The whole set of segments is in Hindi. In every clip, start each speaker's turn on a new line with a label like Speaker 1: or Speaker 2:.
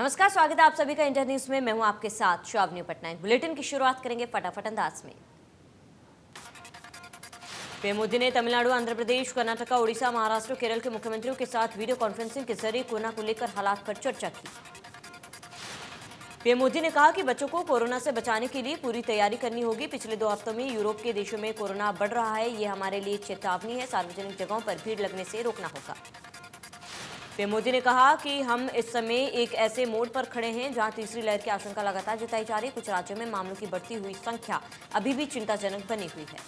Speaker 1: नमस्कार, स्वागत है आप सभी का इंडिया न्यूज में। मैं हूं आपके साथ श्रावणी पटनायक। बुलेटिन की शुरुआत करेंगे फटाफट अंदाज में। पीएम मोदी ने तमिलनाडु, आंध्र प्रदेश, कर्नाटक, उड़ीसा, महाराष्ट्र, केरल के मुख्यमंत्रियों के साथ वीडियो कॉन्फ्रेंसिंग के जरिए कोरोना को लेकर हालात पर चर्चा की। पीएम मोदी ने कहा कि बच्चों को कोरोना से बचाने के लिए पूरी तैयारी करनी होगी। पिछले 2 हफ्तों में यूरोप के देशों में कोरोना बढ़ रहा है, ये हमारे लिए चेतावनी है। सार्वजनिक जगहों पर भीड़ लगने से रोकना होगा। पीएम मोदी ने कहा कि हम इस समय एक ऐसे मोड़ पर खड़े हैं जहां तीसरी लहर की आशंका लगातार जताई जा रही है। कुछ राज्यों में मामलों की बढ़ती हुई संख्या अभी भी चिंताजनक बनी हुई है।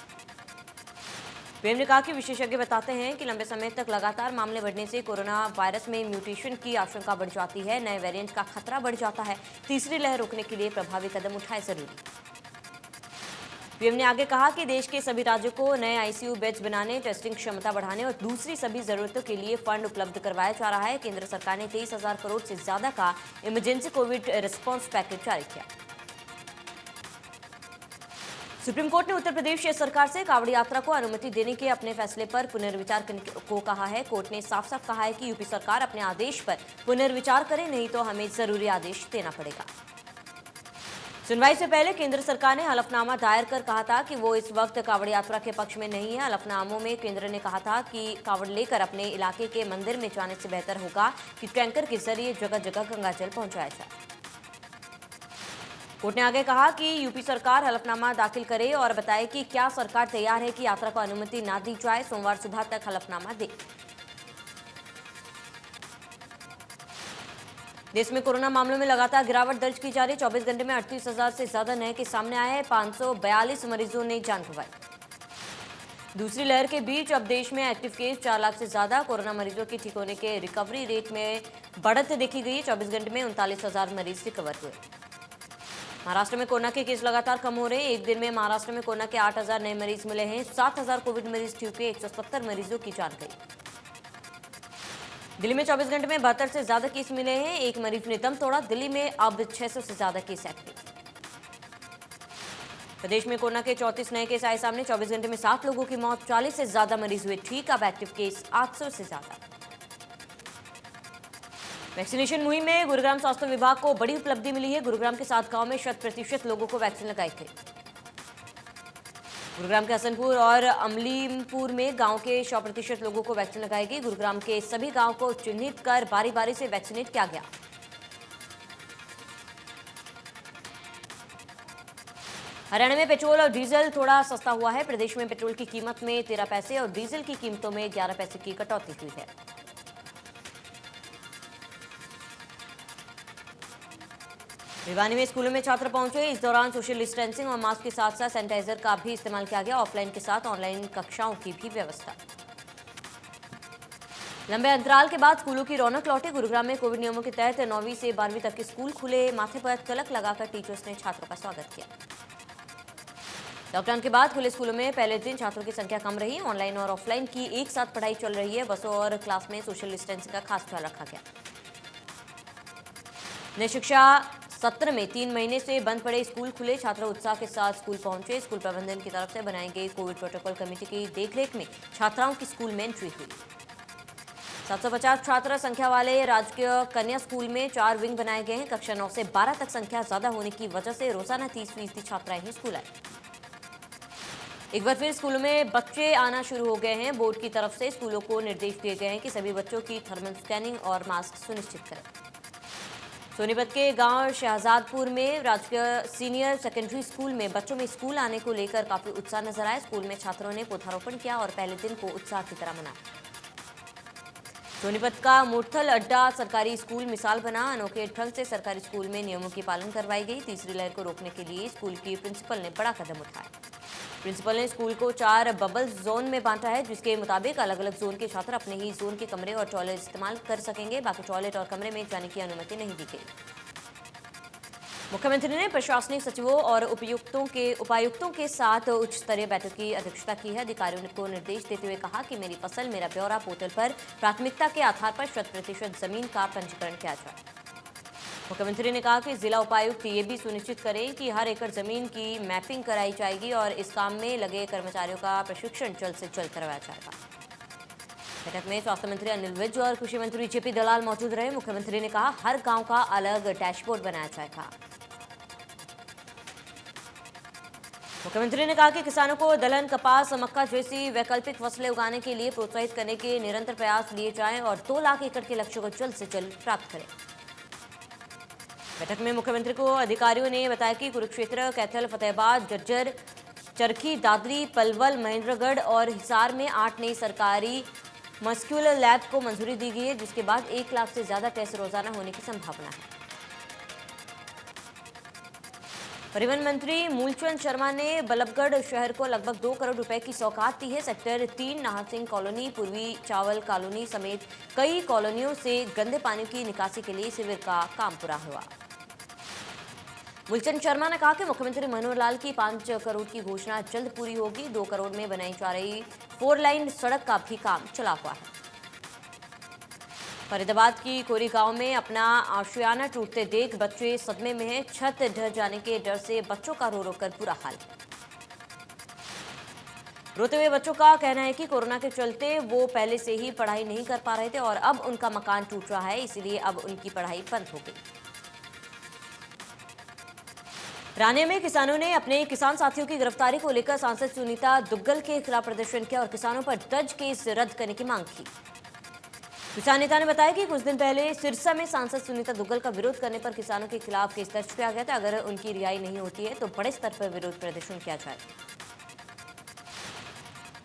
Speaker 1: पीएम ने कहा कि विशेषज्ञ बताते हैं कि लंबे समय तक लगातार मामले बढ़ने से कोरोना वायरस में म्यूटेशन की आशंका बढ़ जाती है, नए वेरिएंट का खतरा बढ़ जाता है। तीसरी लहर रोकने के लिए प्रभावी कदम उठाए जरूरी। पीएम ने आगे कहा कि देश के सभी राज्यों को नए आईसीयू बेड्स बनाने, टेस्टिंग क्षमता बढ़ाने और दूसरी सभी जरूरतों के लिए फंड उपलब्ध करवाया जा रहा है। केंद्र सरकार ने 23,000 करोड़ से ज्यादा का इमरजेंसी कोविड रिस्पांस पैकेज जारी किया। सुप्रीम कोर्ट ने उत्तर प्रदेश सरकार से कांवड़ यात्रा को अनुमति देने के अपने फैसले पर पुनर्विचार करने को कहा है। कोर्ट ने साफ साफ कहा है कि यूपी सरकार अपने आदेश पर पुनर्विचार करे, नहीं तो हमें जरूरी आदेश देना पड़ेगा। सुनवाई से पहले केंद्र सरकार ने हलफनामा दायर कर कहा था कि वो इस वक्त कांवड़ यात्रा के पक्ष में नहीं है। हलफनामों में केंद्र ने कहा था कि कांवड़ लेकर अपने इलाके के मंदिर में जाने से बेहतर होगा कि टैंकर के जरिए जगह जगह गंगाजल पहुंचाया जाए। कोर्ट ने आगे कहा कि यूपी सरकार हलफनामा दाखिल करे और बताए कि क्या सरकार तैयार है कि यात्रा को अनुमति ना दी जाए। सोमवार सुबह तक हलफनामा दे। देश में कोरोना मामलों में लगातार गिरावट दर्ज की जा रही। 24 घंटे में 38,000 से ज्यादा नए केस सामने आए हैं। 542 मरीजों ने जान गंवाई। दूसरी लहर के बीच अब देश में एक्टिव केस 4 लाख से ज्यादा। कोरोना मरीजों के ठीक होने के रिकवरी रेट में बढ़त देखी गई। 24 घंटे में 39,000 मरीज रिकवर हुए। महाराष्ट्र में कोरोना के केस लगातार कम हो रहे हैं। एक दिन में महाराष्ट्र में कोरोना के 8,000 नए मरीज मिले हैं। 7,000 कोविड मरीज ठीक हुए। 170 मरीजों की जान गई। दिल्ली में 24 घंटे में 72 से ज्यादा केस मिले हैं। एक मरीज ने दम तोड़ा। दिल्ली में अब 600 से ज्यादा केस एक्टिव। प्रदेश में कोरोना के 34 नए केस आए सामने। 24 घंटे में 7 लोगों की मौत। 40 से ज्यादा मरीज हुए ठीक। अब एक्टिव केस 800 से ज्यादा। वैक्सीनेशन मुहिम में गुरुग्राम स्वास्थ्य विभाग को बड़ी उपलब्धि मिली है। गुरुग्राम के 7 गांव में 100% लोगों को वैक्सीन लगाई गई। गुरुग्राम के हसनपुर और अमलीमपुर में गांव के 100% लोगों को वैक्सीन लगाई गई। गुरुग्राम के सभी गांव को चिन्हित कर बारी बारी से वैक्सीनेट किया गया। हरियाणा में पेट्रोल और डीजल थोड़ा सस्ता हुआ है। प्रदेश में पेट्रोल की कीमत में 13 पैसे और डीजल की कीमतों में 11 पैसे की कटौती हुई है। भिवानी में स्कूलों में छात्र पहुंचे। इस दौरान सोशल डिस्टेंसिंग और मास्क के साथ साथ सैनिटाइजर का भी इस्तेमाल किया गया। ऑफलाइन के साथ ऑनलाइन कक्षाओं की भी व्यवस्था। लंबे अंतराल के बाद स्कूलों की रौनक लौटे। गुरुग्राम में कोविड नियमों के तहत 9वीं से 12वीं तक के स्कूल खुले। माथे पर तिलक लगाकर टीचर्स ने छात्रों का स्वागत किया। लॉकडाउन के बाद खुले स्कूलों में पहले दिन छात्रों की संख्या कम रही। ऑनलाइन और ऑफलाइन की एक साथ पढ़ाई चल रही है। बसों और क्लास में सोशल डिस्टेंसिंग का खास ख्याल रखा गया। नई शिक्षा सत्र में 3 महीने से बंद पड़े स्कूल खुले। छात्र उत्साह के साथ स्कूल पहुंचे। स्कूल प्रबंधन की तरफ से बनाई गई कोविड प्रोटोकॉल कमेटी की देखरेख में छात्राओं की स्कूल में एंट्री हुई। 750 छात्र संख्या वाले राजकीय कन्या स्कूल में 4 विंग बनाए गए हैं। कक्षा 9 से 12 तक संख्या ज्यादा होने की वजह से रोजाना 30% छात्राएं ही स्कूल आए। एक बार फिर स्कूलों में बच्चे आना शुरू हो गए हैं। बोर्ड की तरफ से स्कूलों को निर्देश दिए गए हैं कि सभी बच्चों की थर्मल स्कैनिंग और मास्क सुनिश्चित करें। सोनीपत के गांव शहजादपुर में राजकीय सीनियर सेकेंडरी स्कूल में बच्चों में स्कूल आने को लेकर काफी उत्साह नजर आया। स्कूल में छात्रों ने पौधारोपण किया और पहले दिन को उत्साह की तरह मनाया। सोनीपत का मुरथल अड्डा सरकारी स्कूल मिसाल बना। अनोखे ढंग से सरकारी स्कूल में नियमों की पालन करवाई गई। तीसरी लहर को रोकने के लिए स्कूल की प्रिंसिपल ने बड़ा कदम उठाया। प्रिंसिपल ने स्कूल को 4 बबल जोन में बांटा है, जिसके मुताबिक अलग अलग जोन के छात्र अपने ही जोन के कमरे और टॉयलेट इस्तेमाल कर सकेंगे। बाकी टॉयलेट और कमरे में जाने की अनुमति नहीं दी गई। मुख्यमंत्री ने प्रशासनिक सचिवों और उपायुक्तों के साथ उच्च स्तरीय बैठक की अध्यक्षता की है। अधिकारियों को निर्देश देते हुए कहा कि मेरी फसल मेरा ब्यौरा पोर्टल पर प्राथमिकता के आधार पर 100% जमीन का पंजीकरण किया जाए। मुख्यमंत्री ने कहा कि जिला उपायुक्त ये भी सुनिश्चित करें कि हर एकड़ जमीन की मैपिंग कराई जाएगी और इस काम में लगे कर्मचारियों का प्रशिक्षण जल्द से जल्द करवाया जाएगा। बैठक में स्वास्थ्य मंत्री अनिल विज और कृषि मंत्री जेपी दलाल मौजूद रहे। मुख्यमंत्री ने कहा, हर गांव का अलग डैशबोर्ड बनाया जाएगा। मुख्यमंत्री ने कहा कि किसानों को दलहन, कपास, मक्का जैसी वैकल्पिक फसलें उगाने के लिए प्रोत्साहित करने के निरंतर प्रयास लिए जाएं और 2 लाख एकड़ के लक्ष्य को जल्द से जल्द प्राप्त करें। बैठक में मुख्यमंत्री को अधिकारियों ने बताया कि कुरुक्षेत्र, कैथल, फतेहाबाद, झज्जर, चरखी, दादरी, पलवल, महेंद्रगढ़ और हिसार में 8 नई सरकारी मस्क्यूलर लैब को मंजूरी दी गई है, जिसके बाद 1 लाख से ज्यादा टेस्ट रोजाना होने की संभावना है। परिवहन मंत्री मूलचंद शर्मा ने बल्लभगढ़ शहर को लगभग 2 करोड़ रुपए की सौगात दी है। सेक्टर 3 नाहर सिंह कॉलोनी, पूर्वी चावल कॉलोनी समेत कई कॉलोनियों से गंदे पानी की निकासी के लिए शिविर का काम पूरा हुआ। मूलचंद शर्मा ने कहा कि मुख्यमंत्री मनोहर लाल की 5 करोड़ की घोषणा जल्द पूरी होगी। 2 करोड़ में बनाई जा रही 4 लाइन सड़क का भी काम चला हुआ है। फरीदाबाद की कोरी गांव में अपना आशियाना टूटते देख बच्चे सदमे में हैं। छत ढह जाने के डर से बच्चों का रो रो कर बुरा हाल। रोते हुए बच्चों का कहना है कि कोरोना के चलते वो पहले से ही पढ़ाई नहीं कर पा रहे थे और अब उनका मकान टूट रहा है, इसलिए अब उनकी पढ़ाई बंद हो गई। रानिया में किसानों ने अपने किसान साथियों की गिरफ्तारी को लेकर सांसद सुनीता दुग्गल के खिलाफ प्रदर्शन किया और किसानों पर दर्ज केस रद्द करने की मांग की। किसान नेता ने बताया कि कुछ दिन पहले सिरसा में सांसद सुनीता दुग्गल का विरोध करने पर किसानों के खिलाफ केस दर्ज किया गया था। अगर उनकी रिहाई नहीं होती है तो बड़े स्तर पर विरोध प्रदर्शन किया जाएगा।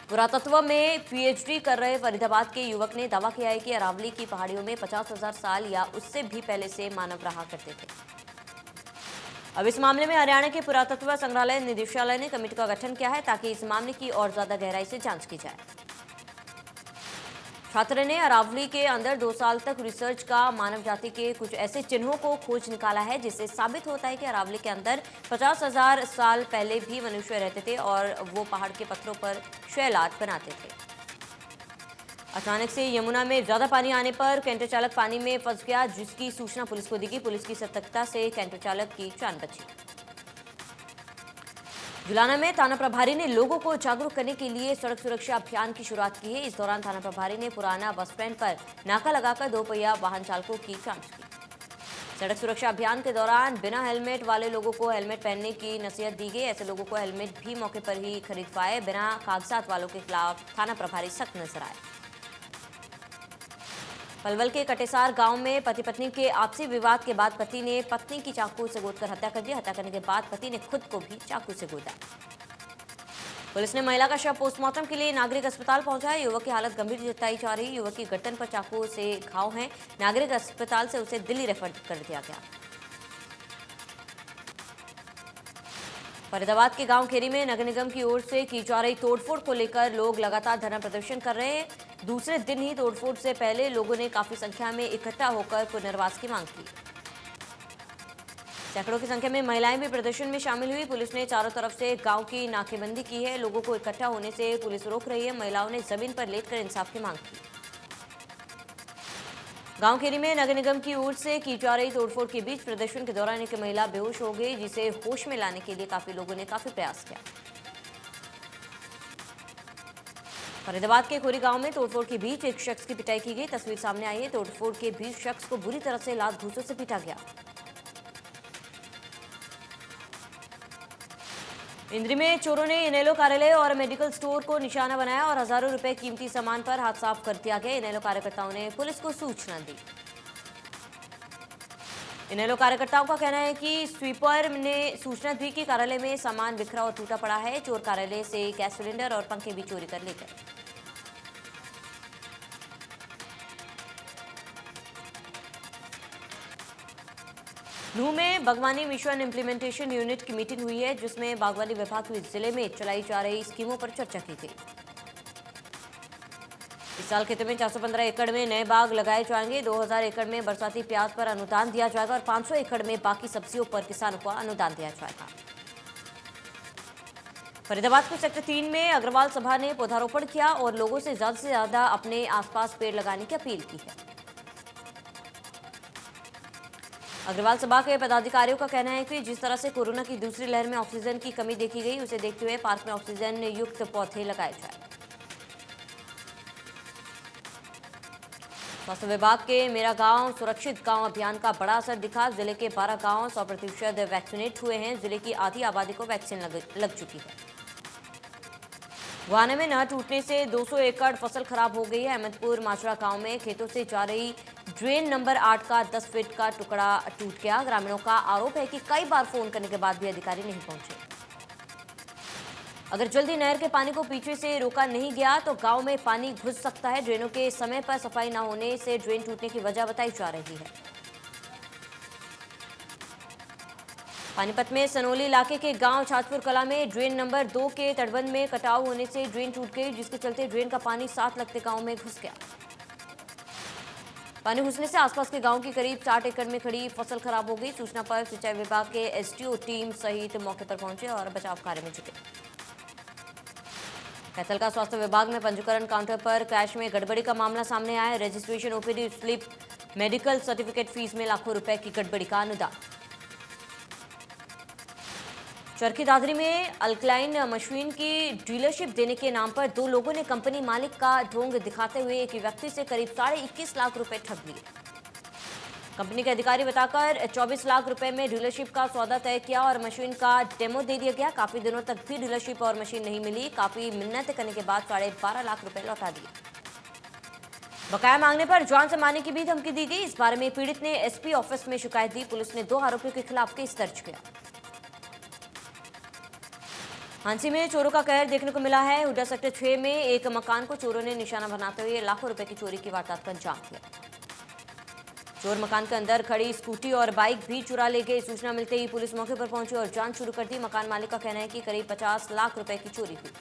Speaker 1: पुरातत्व में पीएचडी कर रहे फरीदाबाद के युवक ने दावा किया है कि अरावली की पहाड़ियों में 50,000 साल या उससे भी पहले से मानव रहा करते थे। अब इस मामले में हरियाणा के पुरातत्व संग्रहालय निदेशालय ने कमेटी का गठन किया है ताकि इस मामले की और ज्यादा गहराई से जांच की जाए। छात्र ने अरावली के अंदर 2 साल तक रिसर्च का मानव जाति के कुछ ऐसे चिन्हों को खोज निकाला है जिससे साबित होता है कि अरावली के अंदर 50,000 साल पहले भी मनुष्य रहते थे और वो पहाड़ के पत्थरों पर शैलात बनाते थे। अचानक से यमुना में ज्यादा पानी आने पर कैंटर चालक पानी में फंस गया, जिसकी सूचना पुलिस को दी गई। पुलिस की सतर्कता से कैंटर चालक की जान बची। जुलाना में थाना प्रभारी ने लोगों को जागरूक करने के लिए सड़क सुरक्षा अभियान की शुरुआत की है। इस दौरान थाना प्रभारी ने पुराना बस स्टैंड पर नाका लगाकर 2 पहिया वाहन चालकों की जांच की। सड़क सुरक्षा अभियान के दौरान बिना हेलमेट वाले लोगों को हेलमेट पहनने की नसीहत दी गई। ऐसे लोगों को हेलमेट भी मौके पर ही खरीद पाए। बिना कागजात वालों के खिलाफ थाना प्रभारी सख्त नजर आए। पलवल के कटेसार गांव में पति पत्नी के आपसी विवाद के बाद पति ने पत्नी की चाकू से गोदकर हत्या कर दी। हत्या करने के बाद पति ने खुद को भी चाकू से गोदा। पुलिस ने महिला का शव पोस्टमार्टम के लिए नागरिक अस्पताल पहुंचाया। युवक की हालत गंभीर जताई जा रही। युवक की गर्दन पर चाकू से घाव हैं। नागरिक अस्पताल से उसे दिल्ली रेफर कर दिया गया। फरीदाबाद के गांव खेरी में नगर निगम की ओर से की जा रही तोड़फोड़ को लेकर लोग लगातार धरना प्रदर्शन कर रहे हैं। दूसरे दिन ही तोड़फोड़ से पहले लोगों ने काफी संख्या में इकट्ठा होकर पुनर्वास की मांग की। सैकड़ों की संख्या में महिलाएं भी प्रदर्शन में शामिल हुई। पुलिस ने चारों तरफ से गांव की नाकेबंदी की है। लोगों को इकट्ठा होने से पुलिस रोक रही है। महिलाओं ने जमीन पर लेटकर इंसाफ की मांग की। गांव खेरी में नगर निगम की ओर से की जा रही तोड़फोड़ के बीच प्रदर्शन के दौरान एक महिला बेहोश हो गई, जिसे होश में लाने के लिए काफी लोगों ने काफी प्रयास किया। फरीदाबाद के कोरी गांव में तोड़फोड़ के बीच एक शख्स की पिटाई की गई। तस्वीर सामने आई है। तोड़फोड़ के बीच शख्स को बुरी तरह से लात घूंसों से पीटा गया। इंद्री में चोरों ने इनेलो कार्यालय और मेडिकल स्टोर को निशाना बनाया और हजारों रुपए कीमती सामान पर हाथ साफ कर दिया गया। इनेलो कार्यकर्ताओं ने पुलिस को सूचना दी। इनेलो कार्यकर्ताओं का कहना है कि स्वीपर ने सूचना दी कि कार्यालय में सामान बिखरा और टूटा पड़ा है। चोर कार्यालय से गैस सिलेंडर और पंखे भी चोरी कर ले गए। नूह में बागवानी मिशन इम्प्लीमेंटेशन यूनिट की मीटिंग हुई है, जिसमें बागवानी विभाग की जिले में चलाई जा रही स्कीमों पर चर्चा की गई। इस साल खेतों में 415 एकड़ में नए बाग लगाए जाएंगे। 2000 एकड़ में बरसाती प्याज पर अनुदान दिया जाएगा और 500 एकड़ में बाकी सब्जियों पर किसानों को अनुदान दिया जाएगा। फरीदाबाद के सेक्टर 3 में अग्रवाल सभा ने पौधारोपण किया और लोगों से ज्यादा अपने आसपास पेड़ लगाने की अपील की है। अग्रवाल सभा के पदाधिकारियों का कहना है कि जिस तरह से कोरोना की दूसरी लहर में ऑक्सीजन की कमी देखी गई, उसे देखते हुए पार्क में ऑक्सीजन युक्त पौधे लगाए जाए। स्वास्थ्य विभाग के मेरा गांव सुरक्षित गांव अभियान का बड़ा असर दिखा। जिले के 12 गांव 100% वैक्सीनेट हुए हैं। जिले की आधी आबादी को वैक्सीन लग चुकी है। गुहाने में न टूटने से 200 एकड़ फसल खराब हो गई है। अहमदपुर माचरा गांव में खेतों से जा रही ड्रेन नंबर 8 का 10 फीट का टुकड़ा टूट गया। ग्रामीणों का आरोप है कि कई बार फोन करने के बाद भी अधिकारी नहीं पहुंचे। अगर जल्दी नहर के पानी को पीछे से रोका नहीं गया तो गांव में पानी घुस सकता है। ड्रेनों के समय पर सफाई न होने से ड्रेन टूटने की वजह बताई जा रही है। पानीपत में सनोली इलाके के गांव छाजपुर कला में ड्रेन नंबर 2 के तटबंध में कटाव होने से ड्रेन टूट गई, जिसके चलते ड्रेन का पानी साथ लगते गांव में घुस गया। पानी घुसने से आसपास के गांव की करीब 60 एकड़ में खड़ी फसल खराब हो गई। सूचना पर सिंचाई विभाग के एसडीओ टीम सहित मौके पर पहुंचे और बचाव कार्य में जुटे। कैथल का स्वास्थ्य विभाग में पंजीकरण काउंटर पर क्रैश में गड़बड़ी का मामला सामने आया है। Registration, OPD slip, medical certificate fees में लाखों रुपए की गड़बड़ी का अनुदान। चरखी दादरी में अल्कलाइन मशीन की डीलरशिप देने के नाम पर 2 लोगों ने कंपनी मालिक का ढोंग दिखाते हुए एक व्यक्ति से करीब 21.5 लाख रुपए ठग लिए। कंपनी के अधिकारी बताकर 24 लाख रुपए में डीलरशिप का सौदा तय किया और मशीन का डेमो दे दिया गया। काफी दिनों तक भी डीलरशिप और मशीन नहीं मिली। काफी मिन्नत करने के बाद 12.5 लाख रुपए लौटा दिए। बकाया मांगने पर जान से मारने की भी धमकी दी गई। इस बारे में पीड़ित ने एसपी ऑफिस में शिकायत दी। पुलिस ने 2 आरोपियों के खिलाफ केस दर्ज किया। हांसी में चोरों का कहर देखने को मिला है। हुड्डा सेक्टर 6 में एक मकान को चोरों ने निशाना बनाते हुए लाखों रुपए की चोरी की वारदात को अंजाम दिया। चोर मकान के अंदर खड़ी स्कूटी और बाइक भी चुरा ले गए। सूचना मिलते ही पुलिस मौके पर पहुंची और जांच शुरू कर दी। मकान मालिक का कहना है कि करीब 50 लाख रुपए की चोरी हुई।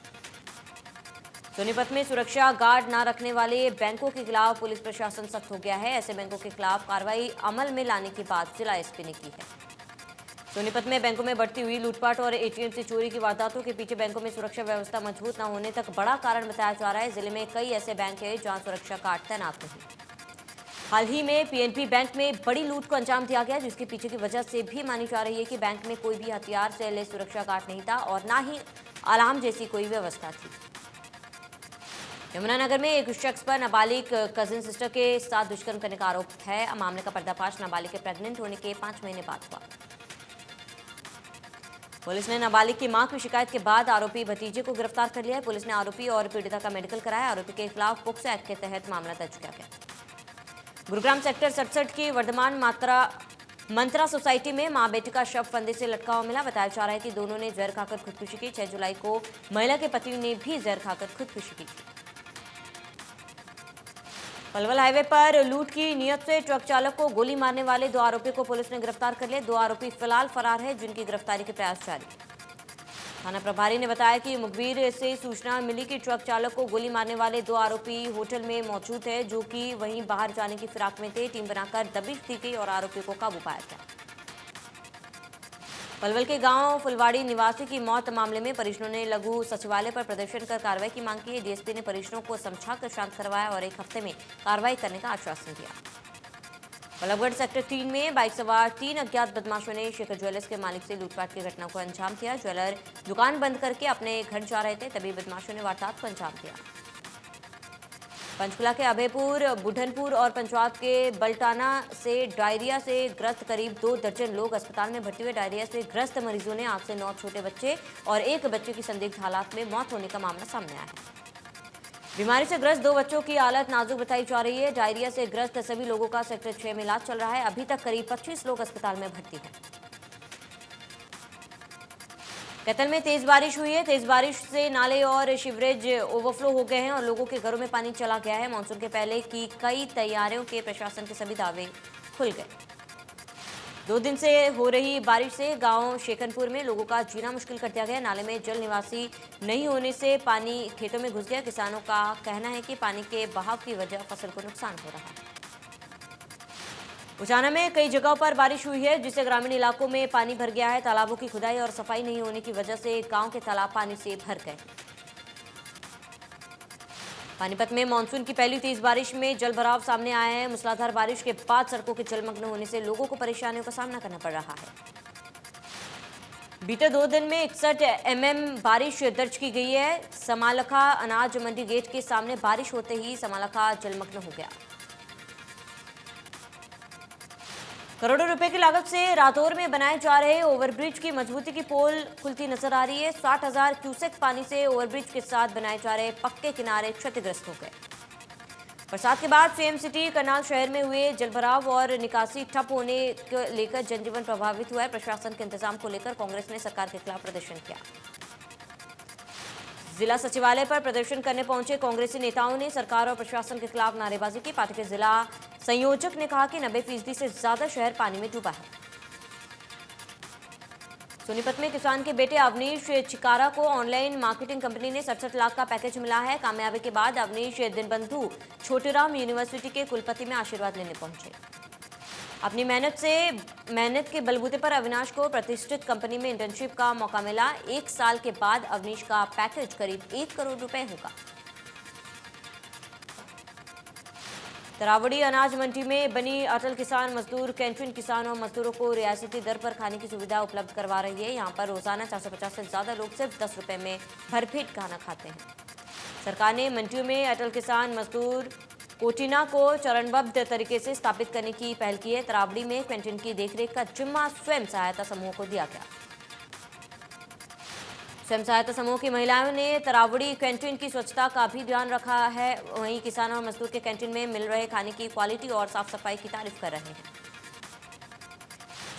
Speaker 1: सोनीपत में सुरक्षा गार्ड न रखने वाले बैंकों के खिलाफ पुलिस प्रशासन सख्त हो गया है। ऐसे बैंकों के खिलाफ कार्रवाई अमल में लाने की बात जिला एसपी ने की है। सोनीपत में बैंकों में बढ़ती हुई लूटपाट और एटीएम से चोरी की वारदातों के पीछे बैंकों में सुरक्षा व्यवस्था मजबूत न होने तक बड़ा कारण बताया जा रहा है। जिले में कई ऐसे बैंक हैं जहां सुरक्षा गार्ड तैनात नहीं। हाल ही में पीएनबी बैंक में बड़ी लूट को अंजाम दिया गया, जिसके पीछे की वजह से भी मानी जा रही है कि बैंक में कोई भी हथियार से लैस सुरक्षा गार्ड नहीं था और न ही अलार्म जैसी कोई व्यवस्था थी। यमुनानगर में एक शख्स पर नाबालिग कजिन सिस्टर के साथ दुष्कर्म करने का आरोप है। मामले का पर्दाफाश नाबालिग के प्रेग्नेंट होने के 5 महीने बाद हुआ। पुलिस ने नाबालिग की मां की शिकायत के बाद आरोपी भतीजे को गिरफ्तार कर लिया है। पुलिस ने आरोपी और पीड़िता का मेडिकल कराया। आरोपी के खिलाफ पोक्सो एक्ट के तहत मामला दर्ज किया गया। गुरुग्राम सेक्टर 67 की वर्धमान मंत्रा सोसाइटी में मां बेटी का शव फंदे से लटका हुआ मिला। बताया जा रहा है कि दोनों ने जहर खाकर खुदकुशी की। 6 जुलाई को महिला के पति ने भी जहर खाकर खुदकुशी की। पलवल हाईवे पर लूट की नियत से ट्रक चालक को गोली मारने वाले 2 आरोपियों को पुलिस ने गिरफ्तार कर लिया। 2 आरोपी फिलहाल फरार है, जिनकी गिरफ्तारी के प्रयास जारी। थाना प्रभारी ने बताया कि मुखबिर से सूचना मिली कि ट्रक चालक को गोली मारने वाले 2 आरोपी होटल में मौजूद है, जो कि वहीं बाहर जाने की फिराक में थे। टीम बनाकर दबिश दी गई और आरोपियों को काबू पाया गया। पलवल के गांव फुलवाड़ी निवासी की मौत मामले में परिजनों ने लघु सचिवालय पर प्रदर्शन कर कार्रवाई की मांग की है। डीएसपी ने परिजनों को समझाकर शांत करवाया और 1 हफ्ते में कार्रवाई करने का आश्वासन दिया। बल्लभगढ़ सेक्टर 3 में बाइक सवार 3 अज्ञात बदमाशों ने शेखर ज्वेलर्स के मालिक से लूटपाट की घटना को अंजाम दिया। ज्वेलर दुकान बंद करके अपने घर जा रहे थे, तभी बदमाशों ने वारदात को अंजाम दिया। पंचकुला के अभयपुर, बुढ़नपुर और पंचवाब के बलटाना से डायरिया से ग्रस्त करीब 2 दर्जन लोग अस्पताल में भर्ती हुए। डायरिया से ग्रस्त मरीजों ने 8 से 9 छोटे बच्चे और 1 बच्चे की संदिग्ध हालात में मौत होने का मामला सामने आया है। बीमारी से ग्रस्त 2 बच्चों की हालत नाजुक बताई जा रही है। डायरिया से ग्रस्त सभी लोगों का सेक्टर 6 में इलाज चल रहा है। अभी तक करीब 25 लोग अस्पताल में भर्ती हैं। कैथल में तेज बारिश हुई है। तेज बारिश से नाले और सीवरेज ओवरफ्लो हो गए हैं और लोगों के घरों में पानी चला गया है। मानसून के पहले की कई तैयारियों के प्रशासन के सभी दावे खुल गए। 2 दिन से हो रही बारिश से गांव शेखनपुर में लोगों का जीना मुश्किल कर दिया गया। नाले में जल निवासी नहीं होने से पानी खेतों में घुस गया। किसानों का कहना है कि पानी के बहाव की वजह फसल को नुकसान हो रहा है। उचाना में कई जगहों पर बारिश हुई है, जिससे ग्रामीण इलाकों में पानी भर गया है। तालाबों की खुदाई और सफाई नहीं होने की वजह से गांव के तालाब पानी से भर गए। पानीपत में मानसून की पहली तेज बारिश में जल भराव सामने आया है। मूसलाधार बारिश के बाद सड़कों के जलमग्न होने से लोगों को परेशानियों का सामना करना पड़ रहा है। बीते 2 दिन में 61 mm बारिश दर्ज की गई है। समालखा अनाज मंडी गेट के सामने बारिश होते ही समालखा जलमग्न हो गया। करोड़ों रुपए की लागत से रादौर में बनाए जा रहे ओवरब्रिज की मजबूती की पोल खुलती नजर आ रही है। 60,000 क्यूसेक पानी से ओवरब्रिज के साथ बनाए जा रहे पक्के किनारे क्षतिग्रस्त हो गए। बरसात के बाद फेम सिटी करनाल शहर में हुए जलभराव और निकासी ठप होने को लेकर जनजीवन प्रभावित हुआ है। प्रशासन के इंतजाम को लेकर कांग्रेस ने सरकार के खिलाफ प्रदर्शन किया। जिला सचिवालय पर प्रदर्शन करने पहुंचे कांग्रेसी नेताओं ने सरकार और प्रशासन के खिलाफ नारेबाजी की। पार्टी के जिला संयोजक ने कहा कि 90% से ज्यादा शहर पानी में डूबा है। सोनीपत में किसान के बेटे अवनीश चिकारा को ऑनलाइन मार्केटिंग कंपनी ने 67 लाख का पैकेज मिला है। कामयाबी के बाद अवनीश दिनबंधु छोटेराम यूनिवर्सिटी के कुलपति में आशीर्वाद लेने पहुंचे। अपनी मेहनत के बलबूते पर अविनाश को प्रतिष्ठित कंपनी में इंटर्नशिप का मौका मिला। 1 साल के बाद अवनीश का पैकेज करीब 1 करोड़ रुपए होगा। तरावड़ी अनाज मंडी में बनी अटल किसान मजदूर कैंटीन किसानों और मजदूरों को रियासती दर पर खाने की सुविधा उपलब्ध करवा रही है। यहां पर रोजाना 450 से ज्यादा लोग सिर्फ 10 रुपए में भरपेट खाना खाते हैं। सरकार ने मंडियों में अटल किसान मजदूर कोटिना को चरणबद्ध तरीके से स्थापित करने की पहल की है। तरावड़ी में कैंटीन की देखरेख का जिम्मा स्वयं सहायता समूह को दिया गया। स्वयं सहायता समूह की महिलाओं ने तरावड़ी कैंटीन की स्वच्छता का भी ध्यान रखा है। वहीं किसान और मजदूर के कैंटीन में मिल रहे खाने की क्वालिटी और साफ सफाई की तारीफ कर रहे हैं।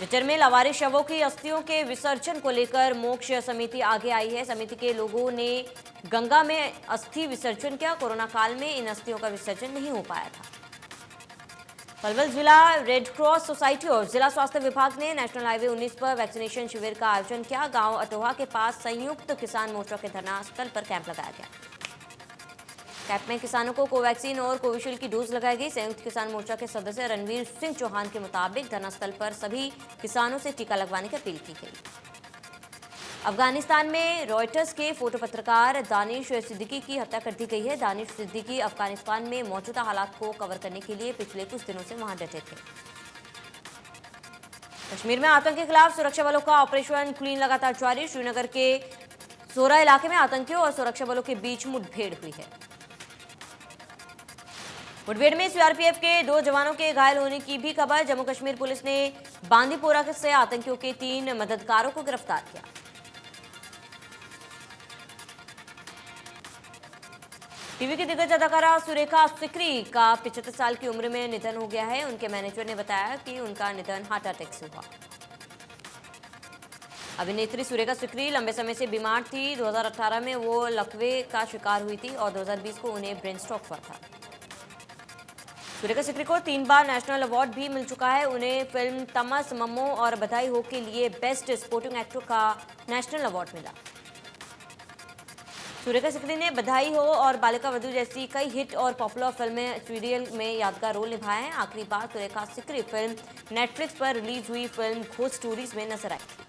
Speaker 1: जचर में लावारिस शवों की अस्थियों के विसर्जन को लेकर मोक्ष समिति आगे आई है। समिति के लोगों ने गंगा में अस्थि विसर्जन किया। कोरोना काल में इन अस्थियों का विसर्जन नहीं हो पाया था। पलवल जिला रेड क्रॉस सोसाइटी और जिला स्वास्थ्य विभाग ने नेशनल हाईवे 19 पर वैक्सीनेशन शिविर का आयोजन किया। गांव अटोहा के पास संयुक्त किसान मोर्चा के धरना स्थल पर कैंप लगाया गया। कैंप में किसानों को कोवैक्सीन और कोविशील्ड की डोज लगाई गई। संयुक्त किसान मोर्चा के सदस्य रणवीर सिंह चौहान के मुताबिक धरना स्थल पर सभी किसानों से टीका लगवाने की अपील की गई। अफगानिस्तान में रॉयटर्स के फोटो पत्रकार दानिश सिद्दीकी की हत्या कर दी गई है। दानिश सिद्दीकी अफगानिस्तान में मौजूदा हालात को कवर करने के लिए पिछले कुछ दिनों से वहां डटे थे। कश्मीर में आतंक के खिलाफ सुरक्षा बलों का ऑपरेशन क्लीन लगातार जारी। श्रीनगर के सोरा इलाके में आतंकियों और सुरक्षा बलों के बीच मुठभेड़ हुई है। मुठभेड़ में सीआरपीएफ के 2 जवानों के घायल होने की भी खबर। जम्मू कश्मीर पुलिस ने बांदीपोरा से आतंकियों के 3 मददगारों को गिरफ्तार किया। टीवी की दिग्गज अदाकारा सुरेखा सिकरी का 75 साल की उम्र में निधन हो गया है। उनके मैनेजर ने बताया कि उनका निधन हार्ट अटैक से हुआ। अभिनेत्री सुरेखा सिकरी लंबे समय से बीमार थी। 2018 में वो लकवे का शिकार हुई थी और 2020 को उन्हें ब्रेन स्ट्रोक हुआ था। सुरेखा सिकरी को 3 बार नेशनल अवार्ड भी मिल चुका है। उन्हें फिल्म तमस मम्मो और बधाई हो के लिए बेस्ट सपोर्टिंग एक्टर का नेशनल अवार्ड मिला। सुरेखा सिकरी ने बधाई हो और बालिका वधू जैसी कई हिट और पॉपुलर फिल्में सीरियल में यादगार रोल निभाए हैं। आखिरी बार सुरेखा सिकरी फिल्म नेटफ्लिक्स पर रिलीज हुई फिल्म घोस्ट स्टोरीज में नजर आई थी।